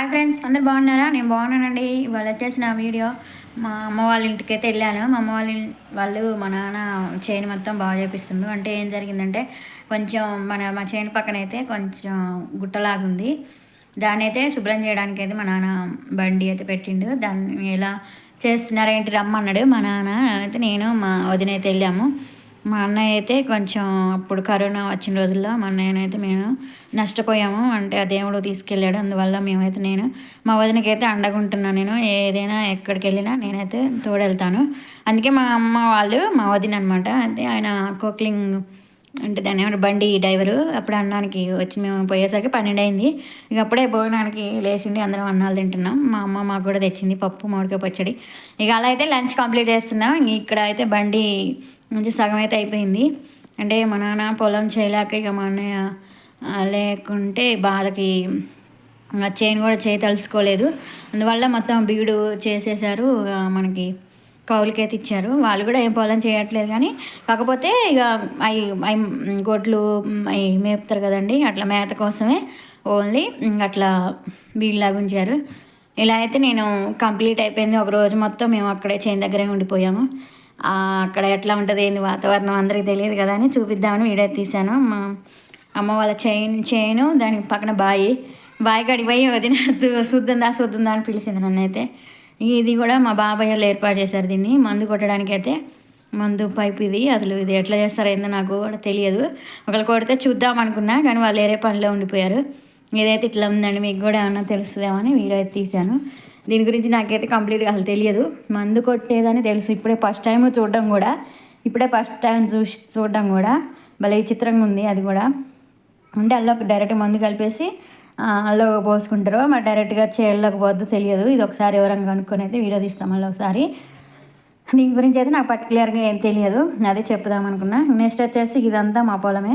Hi friends, అందరు బాగున్నారా? నేను బాగున్నానండి. ఇవాళ వచ్చేసి నా వీడియో మా అమ్మ వాళ్ళ ఇంటికైతే వెళ్ళాను. మా అమ్మ వాళ్ళు మా నాన్న చైన్ మొత్తం బాగా చేపిస్తుండ్రు. అంటే ఏం జరిగిందంటే కొంచెం మా చైన్ పక్కన అయితే కొంచెం గుట్టలాగుంది. దాన్ని అయితే శుభ్రం చేయడానికి అయితే మా నాన్న బండి అయితే పెట్టిండు. దాన్ని ఎలా చేస్తున్నారేంటి రమ్మన్నాడు మా నాన్న. అయితే నేను మా వదిన అయితే వెళ్ళాము. మా అన్నయ్య అయితే కొంచెం అప్పుడు కరోనా వచ్చిన రోజుల్లో మా అన్నయ్యనైతే మేము నష్టపోయాము. అంటే ఆ దేవుడు తీసుకెళ్ళాడు. అందువల్ల నేను మా వదినకైతే అండగుంటున్నాను. నేను ఏదైనా ఎక్కడికి వెళ్ళినా నేనైతే తోడెళ్తాను. అందుకే మా అమ్మ వాళ్ళు మా వదిన అనమాట. అంటే ఆయన కోక్లింగ్ అంటే దాన్ని ఏమంటే బండి డ్రైవరు. అప్పుడు అన్నానికి వచ్చి మేము పోయేసరికి 12 అయింది. ఇక అప్పుడే భోజనానికి లేచిండి అందరం అన్నాలు తింటున్నాం. మా అమ్మ మాకు కూడా తెచ్చింది పప్పు మామిడికాయ పచ్చడి. ఇక అలా అయితే లంచ్ కంప్లీట్ చేస్తున్నాం. ఇక్కడ అయితే బండి మంచి సగం అయితే అయిపోయింది. అంటే మా నాన్న పొలం చేయలేక ఇక మా అన్నయ్య లేకుంటే బాధకి చైన్ కూడా తలుసుకోలేదు. అందువల్ల మొత్తం బీడు చేసేసారు. మనకి కౌలుకైతే ఇచ్చారు. వాళ్ళు కూడా ఏం పొలం చేయట్లేదు, కానీ కాకపోతే ఇక అవి గొడ్లు అవి మేపుతారు కదండి, అట్లా మేత కోసమే ఓన్లీ అట్లా బీడులాగా ఉంచారు. ఇలా అయితే నేను కంప్లీట్ అయిపోయింది. ఒక రోజు మొత్తం మేము అక్కడే చైన్ దగ్గరే ఉండిపోయాము. అక్కడ ఎట్లా ఉంటుంది ఏంది వాతావరణం అందరికీ తెలియదు కదా అని చూపిద్దామని వీడియో తీశాను. మా అమ్మ వాళ్ళ చైను దానికి పక్కన బావి కాడికి పోయి వదిన చూద్దా అని పిలిచింది నన్ను. అయితే ఇది కూడా మా బాబాయ్ వాళ్ళు ఏర్పాటు చేశారు. దీన్ని మందు కొట్టడానికి అయితే మందు పైపు ఇది. అసలు ఇది ఎట్లా చేస్తారో ఏందో నాకు కూడా తెలియదు. ఒకళ్ళు కొడితే చూద్దాం అనుకున్నా, కానీ వాళ్ళు వేరే పనిలో ఉండిపోయారు. ఇదైతే ఇట్లా ఉందండి, మీకు కూడా ఏమన్నా తెలుస్తుందేమో అని వీడియో అయితే తీశాను. దీని గురించి నాకైతే కంప్లీట్గా అసలు తెలియదు. మందు కొట్టేదని తెలుసు, ఇప్పుడే ఫస్ట్ టైం చూడడం కూడా భలే విచిత్రంగా ఉంది. అది కూడా అంటే అందులో డైరెక్ట్ మందు కలిపేసి అందులో పోసుకుంటారు. మరి డైరెక్ట్గా చేళ్ళకి పోద్దు తెలియదు. ఇది ఒకసారి ఎవరైనా కనుక్కొని అయితే వీడియో తీస్తాం మళ్ళీ ఒకసారి. దీని గురించి అయితే నాకు పర్టికులర్గా ఏం తెలియదు, అదే చెప్దాం అనుకున్నా. నెక్స్ట్ వచ్చేసి ఇదంతా మా పొలమే.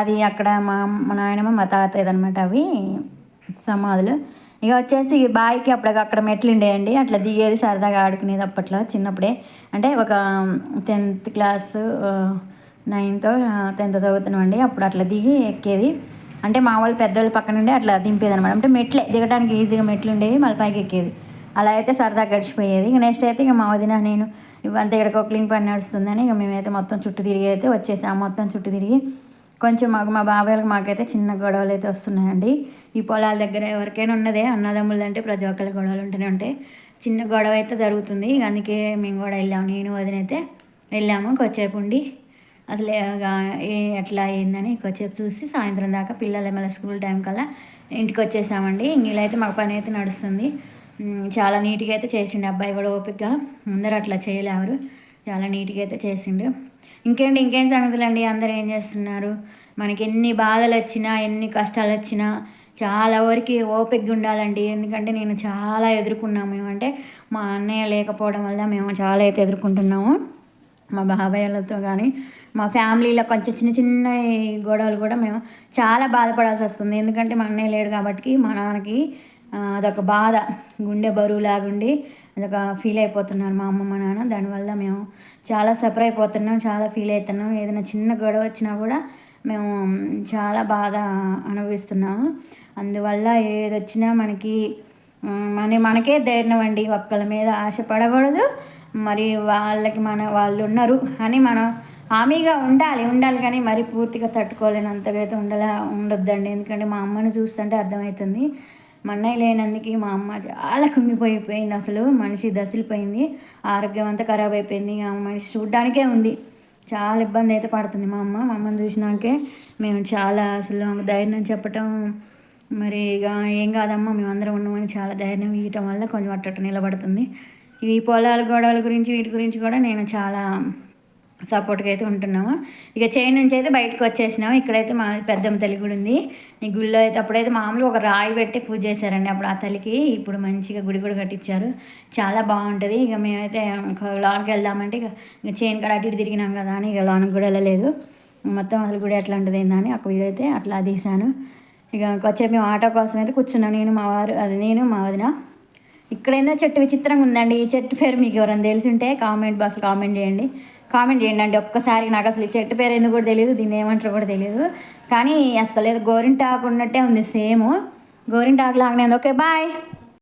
అది అక్కడ మా నాయనమ్మ మా తాతయ్యది అనమాట, అవి సమాధులు. ఇక వచ్చేసి బావికి అక్కడ మెట్లు ఉండేయండి, అట్లా దిగేది సరదాగా ఆడుకునేది అప్పట్లో చిన్నప్పుడే. అంటే ఒక 10th క్లాసు 9th 10th చదువుతున్నామండి. అప్పుడు అట్లా దిగి ఎక్కేది. అంటే మా వాళ్ళు పెద్దవాళ్ళు పక్కన ఉండి అట్లా దింపేది అనమాట. అంటే మెట్లే దిగడానికి ఈజీగా మెట్లు ఉండేవి, మళ్ళీ పైకి ఎక్కేది. అలా అయితే సరదాగా గడిచిపోయేది. ఇక నెక్స్ట్ అయితే ఇక మా వదిన నేను ఇవంతా ఇక్కడ కొక్లింగ్ పని నడుస్తుందని ఇక మేమైతే మొత్తం చుట్టూ తిరిగి అయితే వచ్చేసాం. మొత్తం చుట్టూ తిరిగి కొంచెం మా బాబాయ్లకు మాకైతే చిన్న గొడవలు అయితే వస్తున్నాయండి. ఈ పొలాల దగ్గర ఎవరికైనా ఉన్నదే, అన్నదమ్ములు అంటే ప్రతి ఒక్కరి గొడవలు ఉంటూనే ఉంటాయి. చిన్న గొడవ అయితే జరుగుతుంది. అందుకే మేము కూడా వెళ్ళాము, నేను వదిన అయితే వెళ్ళాము. కొద్దిసేపు ఉండి అసలు ఎట్లా అయిందని కొద్దిసేపు చూసి సాయంత్రం దాకా పిల్లలు మళ్ళీ స్కూల్ టైం కల్లా ఇంటికి వచ్చేసామండి. ఇలా అయితే మాకు పని అయితే నడుస్తుంది. చాలా నీట్గా అయితే చేసిండు అబ్బాయి కూడా ఓపికగా. అందరూ అట్లా చేయలేరు, చాలా నీట్గా అయితే చేసిండు. ఇంకేం సంగతులండి, అందరూ ఏం చేస్తున్నారు? మనకి ఎన్ని బాధలు వచ్చినా ఎన్ని కష్టాలు వచ్చినా చాలా వరకు ఓపికగా ఉండాలండి. ఎందుకంటే నేను చాలా ఎదుర్కొన్నాము. మేమంటే మా అన్నయ్య లేకపోవడం వల్ల మేము చాలా అయితే ఎదుర్కొంటున్నాము. మా బాబాయ్లతో కానీ మా ఫ్యామిలీలో కొంచెం చిన్న గొడవలు కూడా మేము చాలా బాధపడాల్సి వస్తుంది. ఎందుకంటే మా అన్నయ్య లేడు కాబట్టి మా నాన్నకి అదొక బాధ, గుండె బరువులాగుండి అదొక ఫీల్ అయిపోతున్నారు మా అమ్మ మా నాన్న. దానివల్ల మేము చాలా సఫర్ అయిపోతున్నాం, చాలా ఫీల్ అవుతున్నాం. ఏదైనా చిన్న గొడవ వచ్చినా కూడా మేము చాలా బాధ అనుభవిస్తున్నాము. అందువల్ల ఏది వచ్చినా మనకే ధైర్యం అండి. ఒక్కళ్ళ మీద ఆశ పడకూడదు. మరి వాళ్ళు ఉన్నారు అని మనం హామీగా ఉండాలి కానీ మరి పూర్తిగా తట్టుకోలేనంతగా అయితే ఉండొద్దండి. ఎందుకంటే మా అమ్మని చూస్తుంటే అర్థమవుతుంది. మా అన్నయ్య లేనందుకు మా అమ్మ చాలా కుంగిపోయిపోయింది. అసలు మనిషి దసిలిపోయింది, ఆరోగ్యం అంతా ఖరాబ్ అయిపోయింది. ఆ మనిషి చూడ్డానికే ఉంది, చాలా ఇబ్బంది అయితే పడుతుంది మా అమ్మని చూసినాకే మేము చాలా అసలు ధైర్యం చెప్పటం, మరి ఇక ఏం కాదమ్మా మేమందరం ఉన్నామని చాలా ధైర్యం ఇవ్వటం వల్ల కొంచెం అట్టట్టు నిలబడుతుంది. ఈ పొలాల గొడవల గురించి వీటి గురించి కూడా నేను చాలా సపోర్ట్గా అయితే ఉంటున్నాము. ఇక చైన్ నుంచి అయితే బయటకు వచ్చేసినాము. ఇక్కడైతే మా పెద్దమ్మ తల్లి గుడి ఉంది. ఈ గుడిలో అయితే అప్పుడైతే మామూలుగా ఒక రాయి పెట్టి పూజ చేశారండి అప్పుడు ఆ తల్లికి. ఇప్పుడు మంచిగా గుడి కూడా కట్టించారు, చాలా బాగుంటుంది. ఇక మేమైతే లోనికి వెళ్దామంటే ఇక చైన్ కాడ అటు ఇటు తిరిగినాం కదా అని ఇక లోనికి కూడా వెళ్ళలేదు. మొత్తం అసలు గుడి ఎట్లా ఉంటుంది ఏందని ఒక వీడియో అయితే అట్లా తీశాను. ఇక వచ్చే మేము ఆటో కోసం అయితే కూర్చున్నాం, నేను మా వదిన. ఇక్కడ ఏందో చెట్టు విచిత్రంగా ఉందండి. ఈ చెట్టు పేరు మీకు ఎవరైనా తెలిసి ఉంటే కామెంట్ బాక్స్లో కామెంట్ చేయండి అండి ఒక్కసారి. నాకు అసలు ఈ చెట్టు పేరు ఎందుకు కూడా తెలియదు, దీన్ని ఏమంటారో కూడా తెలియదు. కానీ అసలు ఏదో గోరింటాకు ఉన్నట్టే ఉంది సేమ్. గోరింటాకు లాగానే ఉంది. Okay bye.